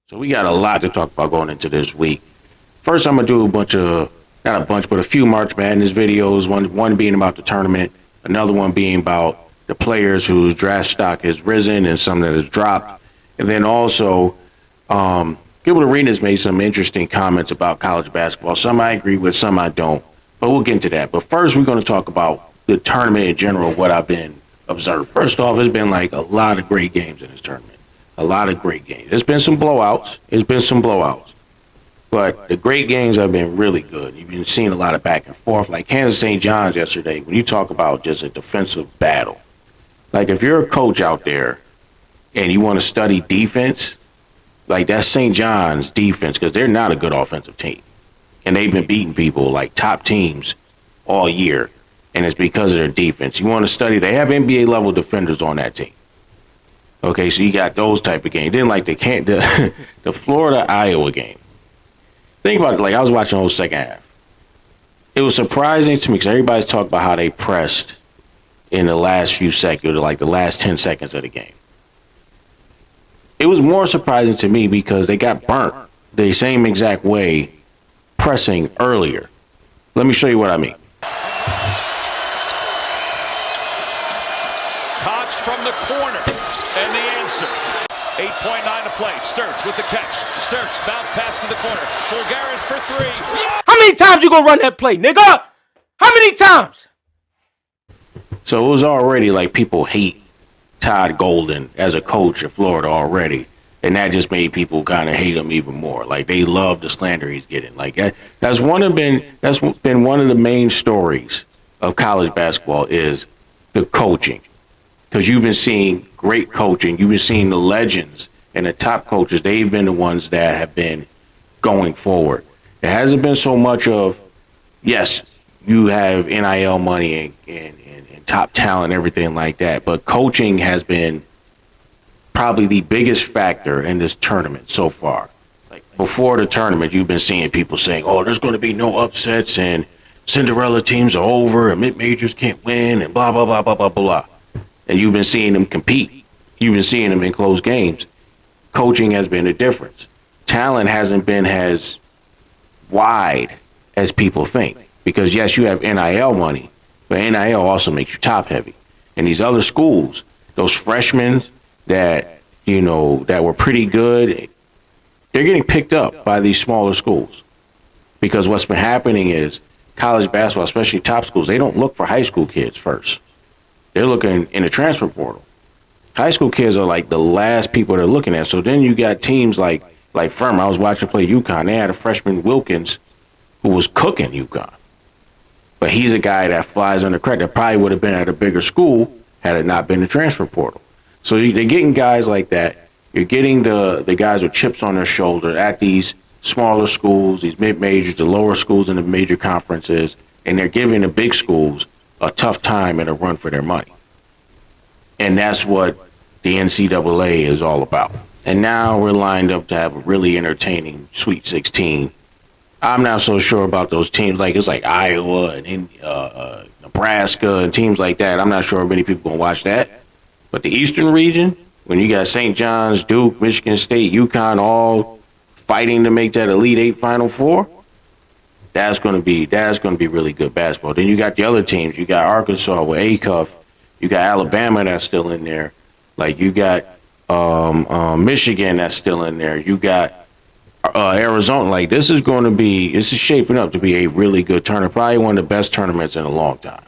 So we got a lot to talk about going into this week. First, I'm gonna do a few March Madness videos. One being about the tournament, another one being about the players whose draft stock has risen and some that has dropped, and then also, Gilbert Arenas made some interesting comments about college basketball. Some I agree with, some I don't. But we'll get into that. But first, we're going to talk about the tournament in general, what I've been observing. First off, there's been like a lot of great games in this tournament. A lot of great games. There's been some blowouts. But the great games have been really good. You've been seeing a lot of back and forth. Like Kansas St. John's yesterday, when you talk about just a defensive battle. Like if you're a coach out there and you want to study defense, like that's St. John's defense, because they're not a good offensive team. And they've been beating people like top teams all year. And it's because of their defense. You want to study, they have NBA level defenders on that team. Okay, so you got those type of games. Then like the Florida-Iowa game. Think about it, like I was watching the whole second half. It was surprising to me because everybody's talking about how they pressed in the last few seconds, like the last 10 seconds of the game. It was more surprising to me because they got burnt the same exact way pressing earlier. Let me show you what I mean. Cox from the corner, and the answer. 8.9 to play. Sturts with the catch. Sturts bounce pass to the corner. Bulgaris for three. How many times you gonna run that play, nigga? How many times? So it was already like people hate Todd Golden as a coach in Florida already. And that just made people kind of hate him even more. Like they love the slander he's getting. Like that's been one of the main stories of college basketball is the coaching. Because you've been seeing great coaching. You've been seeing the legends and the top coaches. They've been the ones that have been going forward. It hasn't been so much of, yes, you have NIL money and top talent, everything like that. But coaching has been probably the biggest factor in this tournament so far. Like before the tournament, you've been seeing people saying, oh, there's going to be no upsets and Cinderella teams are over and mid-majors can't win and blah, blah, blah, blah, blah, blah. And you've been seeing them compete. You've been seeing them in close games. Coaching has been the difference. Talent hasn't been as wide as people think. Because, yes, you have NIL money, but NIL also makes you top heavy. And these other schools, those freshmen that, that were pretty good, they're getting picked up by these smaller schools. Because what's been happening is college basketball, especially top schools, they don't look for high school kids first. They're looking in the transfer portal. High school kids are like the last people they're looking at. So then you got teams like Furman. I was watching play UConn. They had a freshman Wilkins who was cooking UConn. But he's a guy that flies under credit. That probably would have been at a bigger school had it not been the transfer portal. So they're getting guys like that. You're getting the guys with chips on their shoulder at these smaller schools, these mid-majors, the lower schools in the major conferences, and they're giving the big schools a tough time and a run for their money. And that's what the NCAA is all about. And now we're lined up to have a really entertaining Sweet 16. I'm not so sure about those teams. Like it's like Iowa and Nebraska and teams like that. I'm not sure many people gonna watch that. But the Eastern region, when you got St. John's, Duke, Michigan State, UConn all fighting to make that Elite Eight Final Four, that's gonna be really good basketball. Then you got the other teams. You got Arkansas with Acuff. You got Alabama that's still in there. Like you got Michigan that's still in there. You got Arizona. Like this is shaping up to be a really good tournament. Probably one of the best tournaments in a long time.